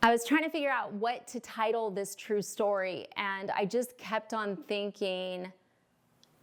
I was trying to figure out what to title this true story, and I just kept on thinking,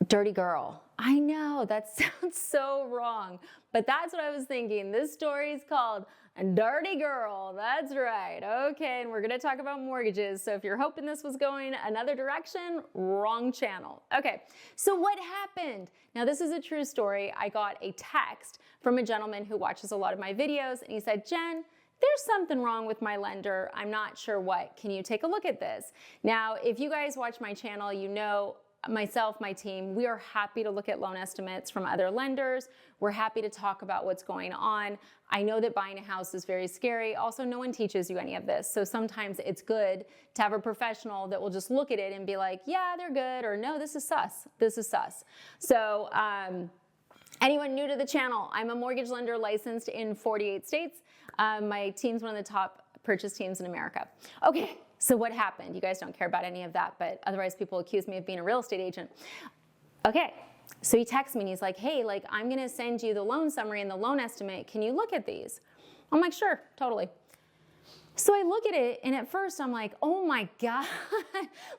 dirty girl. I know, that sounds so wrong, but that's what I was thinking. This story is called Dirty Girl. That's right. Okay, and we're going to talk about mortgages. So if you're hoping this was going another direction, wrong channel. Okay, so what happened? Now, this is a true story. I got a text from a gentleman who watches a lot of my videos, and he said, Jen, there's something wrong with my lender. I'm not sure what. Can you take a look at this? Now, if you guys watch my channel, you know myself, my team, we are happy to look at loan estimates from other lenders. We're happy to talk about what's going on. I know that buying a house is very scary. Also, no one teaches you any of this. So sometimes it's good to have a professional that will just look at it and be like, yeah, they're good, or no, this is sus. This is sus. So, anyone new to the channel, I'm a mortgage lender licensed in 48 states. My team's one of the top purchase teams in America. Okay, so what happened? You guys don't care about any of that, but otherwise people accuse me of being a real estate agent. Okay, so he texts me and he's like, hey, like, I'm gonna send you the loan summary and the loan estimate. Can you look at these? I'm like, sure, totally. So I look at it, and at first I'm like, oh my God,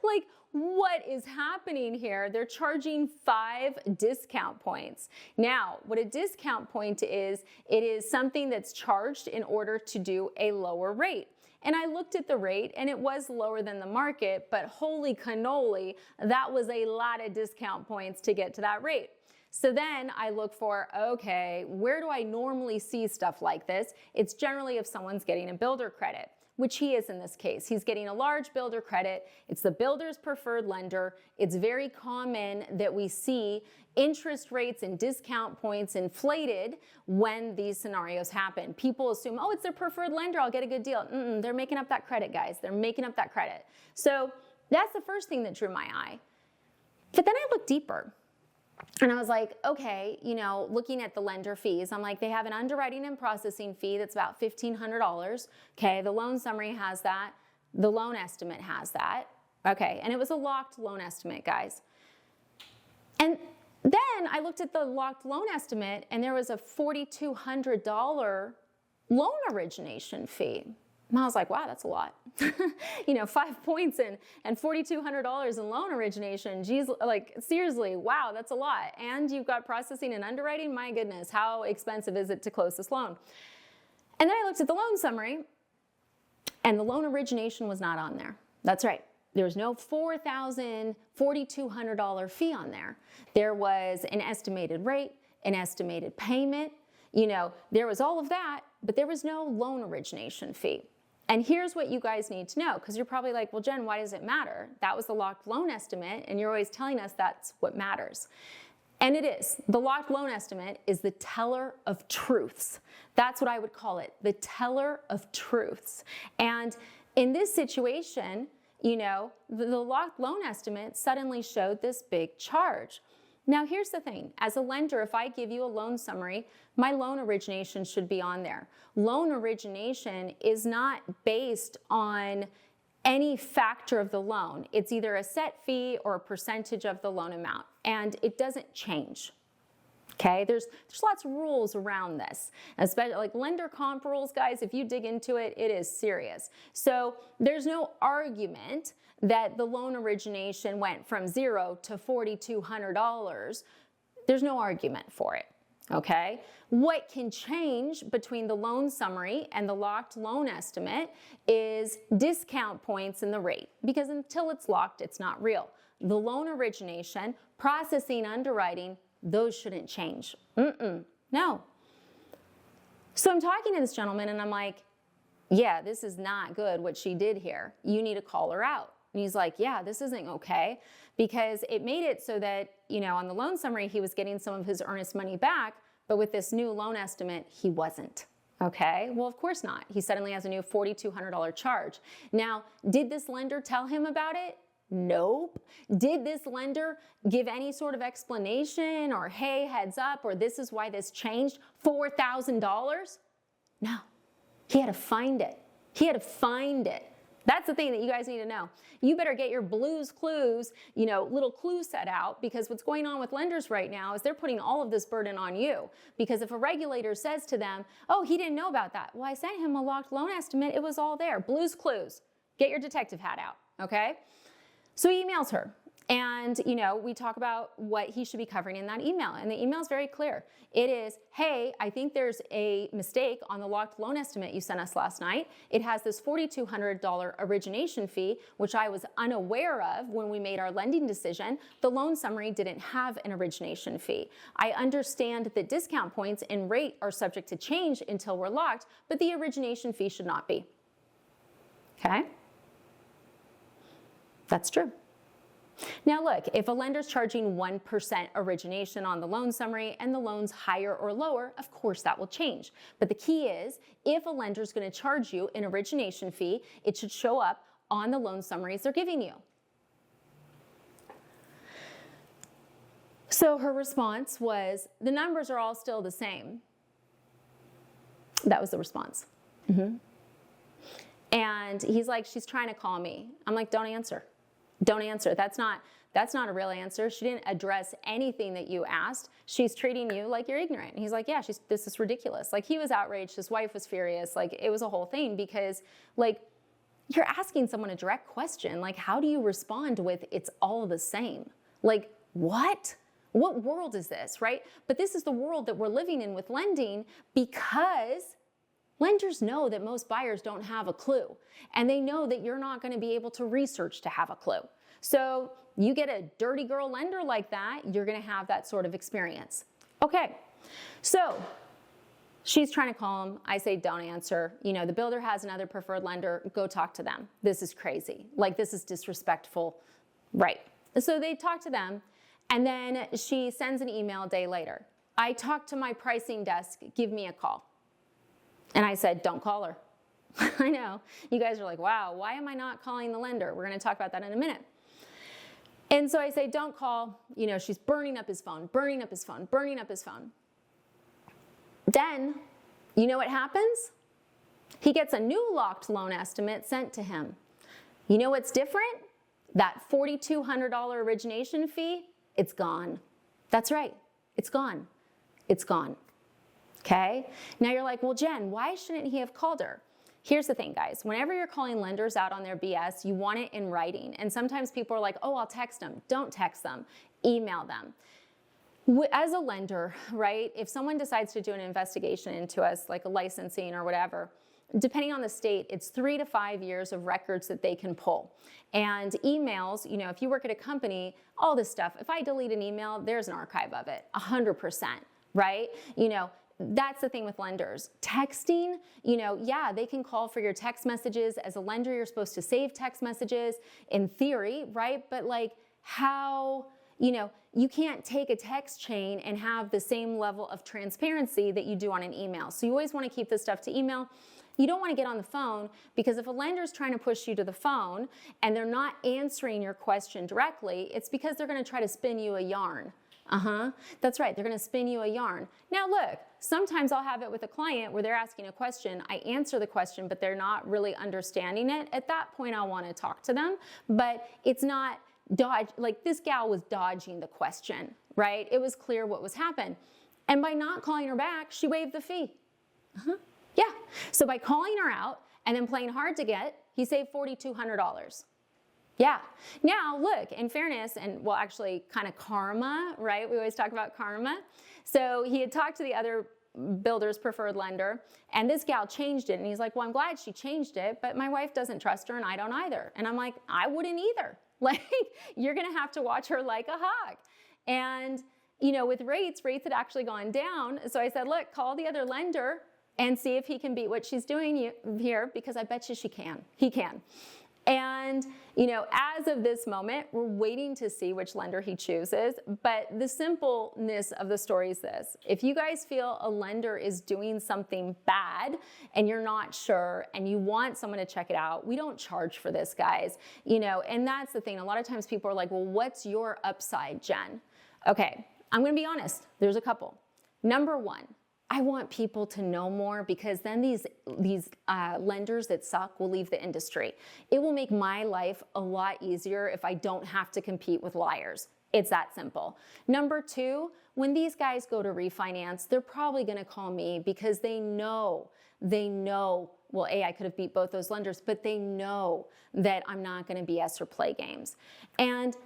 like, what is happening here? They're charging 5 discount points. Now, what a discount point is, it is something that's charged in order to do a lower rate. And I looked at the rate, and it was lower than the market, but holy cannoli, that was a lot of discount points to get to that rate. So then I look for, okay, where do I normally see stuff like this? It's generally if someone's getting a builder credit, which he is in this case. He's getting a large builder credit. It's the builder's preferred lender. It's very common that we see interest rates and discount points inflated when these scenarios happen. People assume, oh, it's their preferred lender, I'll get a good deal. They're making up that credit, guys. They're making up that credit. So that's the first thing that drew my eye. But then I looked deeper. And I was like, okay, you know, looking at the lender fees, I'm like, they have an underwriting and processing fee that's about $1,500. Okay, the loan summary has that. The loan estimate has that. Okay, and it was a locked loan estimate, guys. And then I looked at the locked loan estimate, and there was a $4,200 loan origination fee. And I was like, wow, that's a lot. You know, 5 points and $4,200 in loan origination. Geez, like, seriously, wow, that's a lot. And you've got processing and underwriting. My goodness, how expensive is it to close this loan? And then I looked at the loan summary, and the loan origination was not on there. That's right. There was no $4,200 fee on there. There was an estimated rate, an estimated payment. You know, there was all of that, but there was no loan origination fee. And here's what you guys need to know, because you're probably like, well, Jen, why does it matter? That was the locked loan estimate, and you're always telling us that's what matters. And it is. The locked loan estimate is the teller of truths. That's what I would call it, the teller of truths. And in this situation, you know, the locked loan estimate suddenly showed this big charge. Now, here's the thing. As a lender, if I give you a loan summary, my loan origination should be on there. Loan origination is not based on any factor of the loan. It's either a set fee or a percentage of the loan amount, and it doesn't change. Okay, there's lots of rules around this, especially like lender comp rules, guys. If you dig into it, it is serious. So there's no argument that the loan origination went from $0 to $4,200. There's no argument for it. Okay, what can change between the loan summary and the locked loan estimate is discount points in the rate, because until it's locked, it's not real. The loan origination, processing, underwriting, those shouldn't change. No. So I'm talking to this gentleman, and I'm like, yeah, this is not good what she did here. You need to call her out. And he's like, yeah, this isn't okay, because it made it so that, you know, on the loan summary, he was getting some of his earnest money back, but with this new loan estimate, he wasn't. Okay, well, of course not. He suddenly has a new $4,200 charge. Now, did this lender tell him about it? Nope. Did this lender give any sort of explanation or, hey, heads up, or this is why this changed? $4,000? No. He had to find it. He had to find it. That's the thing that you guys need to know. You better get your Blue's Clues, little clue set out, because what's going on with lenders right now is they're putting all of this burden on you. Because if a regulator says to them, oh, he didn't know about that. Well, I sent him a locked loan estimate. It was all there. Blue's Clues. Get your detective hat out, okay? So he emails her. And, we talk about what he should be covering in that email. And the email is very clear. It is, hey, I think there's a mistake on the locked loan estimate you sent us last night. It has this $4,200 origination fee, which I was unaware of when we made our lending decision. The loan summary didn't have an origination fee. I understand that discount points and rate are subject to change until we're locked, but the origination fee should not be. Okay? That's true. Now look, if a lender's charging 1% origination on the loan summary and the loan's higher or lower, of course that will change. But the key is, if a lender's going to charge you an origination fee, it should show up on the loan summaries they're giving you. So her response was, the numbers are all still the same. That was the response. And he's like, she's trying to call me. I'm like, don't answer. Don't answer. That's not a real answer. She didn't address anything that you asked. She's treating you like you're ignorant. And he's like, yeah, this is ridiculous. Like, he was outraged. His wife was furious. Like, it was a whole thing because, like, you're asking someone a direct question. Like, how do you respond with, it's all the same? Like, what? What world is this, right? But this is the world that we're living in with lending, because lenders know that most buyers don't have a clue, and they know that you're not going to be able to research to have a clue. So you get a dirty girl lender like that, you're going to have that sort of experience. Okay, so she's trying to call him. I say, don't answer. The builder has another preferred lender. Go talk to them. This is crazy. Like, this is disrespectful. Right. So they talk to them, and then she sends an email a day later. I talked to my pricing desk. Give me a call. And I said, don't call her. I know. You guys are like, wow, why am I not calling the lender? We're going to talk about that in a minute. And so I say, don't call. She's burning up his phone, burning up his phone, burning up his phone. Then, you know what happens? He gets a new locked loan estimate sent to him. You know what's different? That $4,200 origination fee, it's gone. That's right. It's gone. It's gone. Okay? Now you're like, well, Jen, why shouldn't he have called her? Here's the thing, guys. Whenever you're calling lenders out on their BS, you want it in writing. And sometimes people are like, oh, I'll text them. Don't text them. Email them. As a lender, right, if someone decides to do an investigation into us, like a licensing or whatever, depending on the state, it's 3 to 5 years of records that they can pull. And emails, if you work at a company, all this stuff, if I delete an email, there's an archive of it, 100%, right? That's the thing with lenders. Texting, yeah, they can call for your text messages. As a lender, you're supposed to save text messages in theory, right? But like, how, you can't take a text chain and have the same level of transparency that you do on an email. So you always want to keep this stuff to email. You don't want to get on the phone, because if a lender's trying to push you to the phone and they're not answering your question directly, it's because they're going to try to spin you a yarn. That's right. They're going to spin you a yarn. Now look, sometimes I'll have it with a client where they're asking a question. I answer the question, but they're not really understanding it. At that point, I'll want to talk to them, but it's not like this gal was dodging the question, right? It was clear what was happening. And by not calling her back, she waived the fee. Yeah. So by calling her out and then playing hard to get, he saved $4,200. Yeah. Now, look, in fairness, and well, actually kind of karma, right? We always talk about karma. So he had talked to the other builder's preferred lender, and this gal changed it. And he's like, well, I'm glad she changed it, but my wife doesn't trust her and I don't either. And I'm like, I wouldn't either. Like, you're going to have to watch her like a hawk. And, with rates had actually gone down. So I said, look, call the other lender and see if he can beat what she's doing here, because I bet you he can. And, as of this moment, we're waiting to see which lender he chooses. But the simpleness of the story is this. If you guys feel a lender is doing something bad and you're not sure and you want someone to check it out, we don't charge for this, guys. And that's the thing. A lot of times people are like, well, what's your upside, Jen? Okay, I'm going to be honest. There's a couple. Number one, I want people to know more, because then these lenders that suck will leave the industry. It will make my life a lot easier if I don't have to compete with liars. It's that simple. Number two, when these guys go to refinance, they're probably going to call me because they know, well, A, I could have beat both those lenders, but they know that I'm not going to BS or play games. And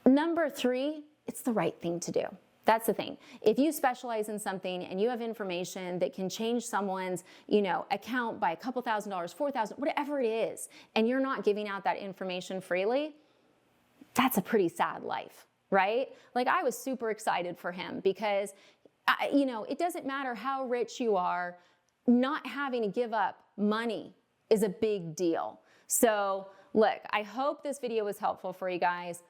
number three, it's the right thing to do. That's the thing. If you specialize in something and you have information that can change someone's, account by a couple $1,000s, $4,000, whatever it is, and you're not giving out that information freely, that's a pretty sad life, right? Like, I was super excited for him because, it doesn't matter how rich you are, not having to give up money is a big deal. So look, I hope this video was helpful for you guys.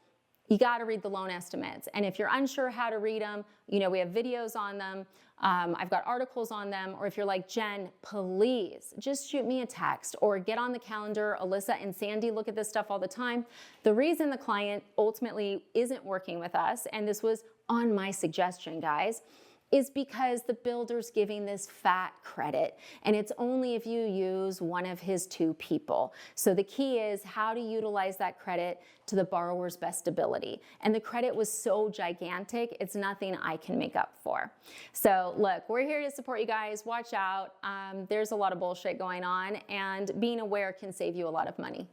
You got to read the loan estimates. And if you're unsure how to read them, we have videos on them. I've got articles on them. Or if you're like, Jen, please just shoot me a text or get on the calendar. Alyssa and Sandy look at this stuff all the time. The reason the client ultimately isn't working with us, and this was on my suggestion, guys, is because the builder's giving this fat credit, and it's only if you use one of his two people. So the key is how to utilize that credit to the borrower's best ability. And the credit was so gigantic, it's nothing I can make up for. So look, we're here to support you guys. Watch out. There's a lot of bullshit going on, and being aware can save you a lot of money.